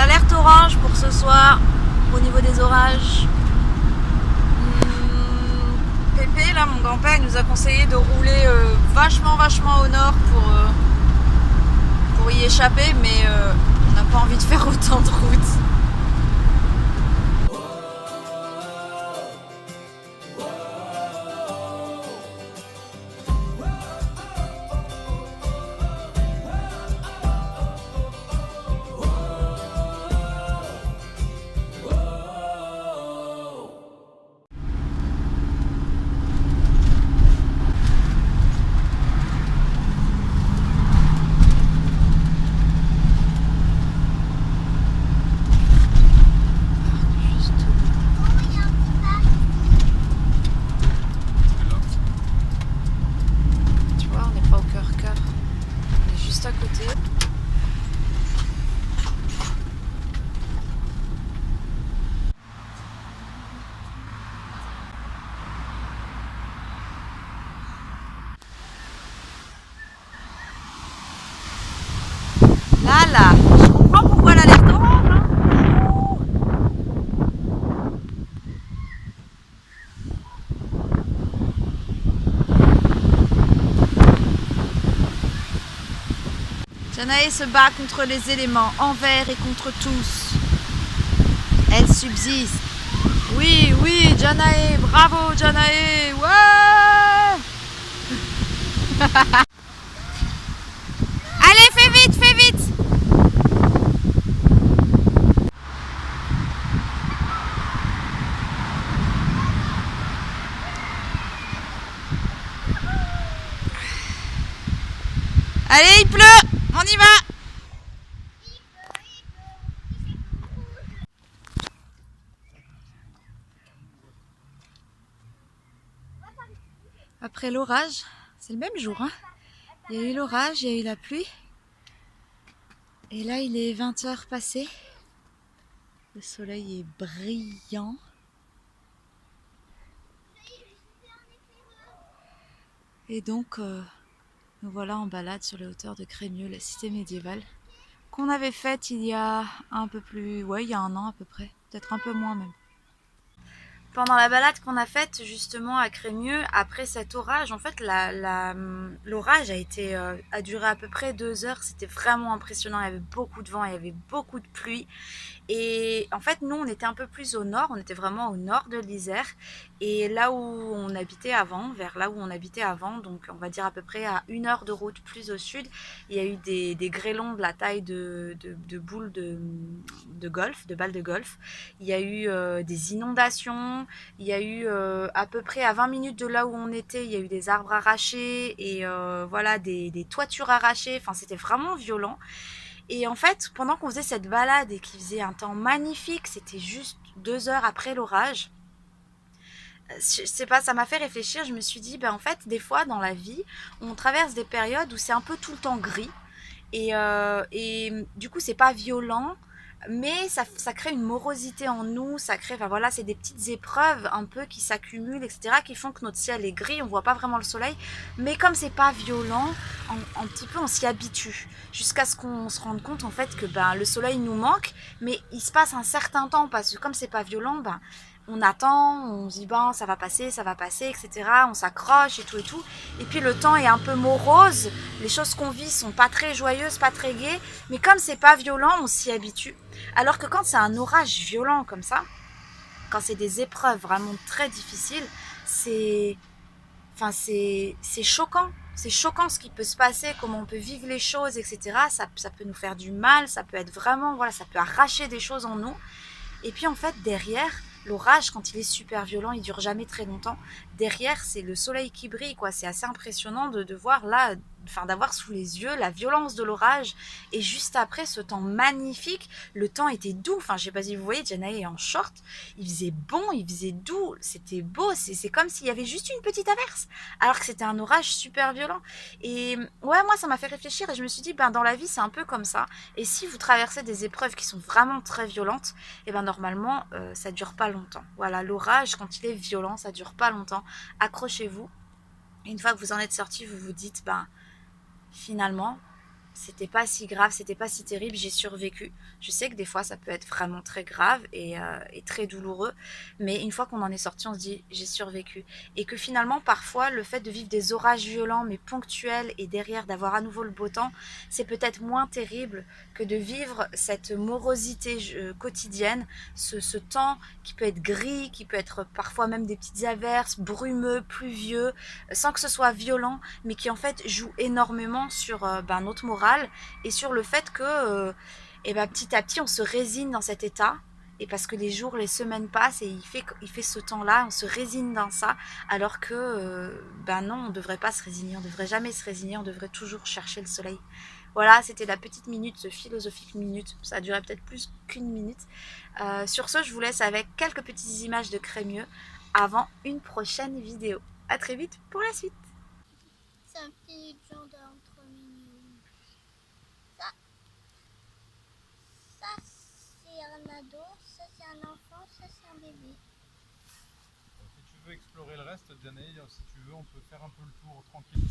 alerte orange pour ce soir au niveau des orages. Pépé, là, mon grand-père, il nous a conseillé de rouler vachement au nord pour y échapper, mais on n'a pas envie de faire autant de route. À côté. Là, je comprends pourquoi l'alerte orange. Hein. Janae se bat contre les éléments, envers et contre tous. Elle subsiste. Oui, Janae, bravo Janae, ouais. Allez, fais vite. Allez, il pleut, on y va. Après l'orage, c'est le même jour, hein. Il y a eu l'orage, il y a eu la pluie. Et là, il est 20h passé. Le soleil est brillant. Et donc, nous voilà en balade sur les hauteurs de Crémieux, la cité médiévale, qu'on avait faite il y a un peu plus... Ouais, il y a un an à peu près. Peut-être un peu moins même. Pendant la balade qu'on a faite justement à Crémieux, après cet orage, en fait l'orage a duré à peu près 2 heures, c'était vraiment impressionnant, il y avait beaucoup de vent, il y avait beaucoup de pluie. Et en fait, nous, on était un peu plus au nord, on était vraiment au nord de l'Isère. Et là où on habitait avant, vers là où on habitait avant, donc on va dire à peu près à 1 heure de route plus au sud, il y a eu des grêlons de la taille de boules de golf, de balles de golf. Il y a eu des inondations, il y a eu à peu près à 20 minutes de là où on était, il y a eu des arbres arrachés et voilà, des toitures arrachées. Enfin, c'était vraiment violent. Et en fait, pendant qu'on faisait cette balade et qu'il faisait un temps magnifique, c'était juste 2 heures après l'orage, je sais pas, ça m'a fait réfléchir. Je me suis dit, ben en fait, des fois dans la vie, on traverse des périodes où c'est un peu tout le temps gris. Et du coup, c'est pas violent, mais ça crée une morosité en nous. Ça crée, enfin voilà, c'est des petites épreuves un peu qui s'accumulent, etc., qui font que notre ciel est gris, on voit pas vraiment le soleil. Mais comme c'est pas violent, un petit peu on s'y habitue. Jusqu'à ce qu'on se rende compte en fait que ben, le soleil nous manque, mais il se passe un certain temps parce que comme c'est pas violent, ben, on attend, on se dit ben ça va passer, etc. On s'accroche et tout et tout. Et puis le temps est un peu morose, les choses qu'on vit sont pas très joyeuses, pas très gaies, mais comme c'est pas violent, on s'y habitue. Alors que quand c'est un orage violent comme ça, quand c'est des épreuves vraiment très difficiles, c'est choquant. C'est choquant ce qui peut se passer, comment on peut vivre les choses, etc. Ça peut nous faire du mal, ça peut être vraiment, voilà, ça peut arracher des choses en nous. Et puis en fait, derrière, l'orage, quand il est super violent, il dure jamais très longtemps. Derrière, c'est le soleil qui brille, quoi. C'est assez impressionnant de voir là, enfin d'avoir sous les yeux la violence de l'orage. Et juste après, ce temps magnifique, le temps était doux. Enfin, je sais pas si vous voyez, Janae est en short. Il faisait bon, il faisait doux, c'était beau. C'est comme s'il y avait juste une petite averse, alors que c'était un orage super violent. Et ouais, moi, ça m'a fait réfléchir et je me suis dit, ben dans la vie, c'est un peu comme ça. Et si vous traversez des épreuves qui sont vraiment très violentes, et ben normalement, ça dure pas longtemps. Voilà, l'orage, quand il est violent, ça dure pas longtemps. Accrochez-vous. Et une fois que vous en êtes sorti, vous vous dites, ben finalement, c'était pas si grave, c'était pas si terrible, j'ai survécu. Je sais que des fois ça peut être vraiment très grave et très douloureux, mais une fois qu'on en est sorti, on se dit j'ai survécu. Et que finalement parfois le fait de vivre des orages violents mais ponctuels et derrière d'avoir à nouveau le beau temps, c'est peut-être moins terrible que de vivre cette morosité quotidienne, ce temps qui peut être gris, qui peut être parfois même des petites averses, brumeux, pluvieux, sans que ce soit violent, mais qui en fait joue énormément sur notre morale et sur le fait que petit à petit on se résigne dans cet état. Et parce que les jours, les semaines passent et il fait ce temps-là, on se résigne dans ça, alors que non, on ne devrait pas se résigner, on ne devrait jamais se résigner, on devrait toujours chercher le soleil. Voilà, c'était la petite minute, ce philosophique minute. Ça a duré peut-être plus qu'une minute. Sur ce, je vous laisse avec quelques petites images de Crémieux avant une prochaine vidéo. A très vite pour la suite. C'est un petit gendarme trop mignon. Ça, ça c'est un ado, ça c'est un enfant, ça c'est un bébé. Si tu veux explorer le reste, Diane, si tu veux, on peut faire un peu le tour tranquille.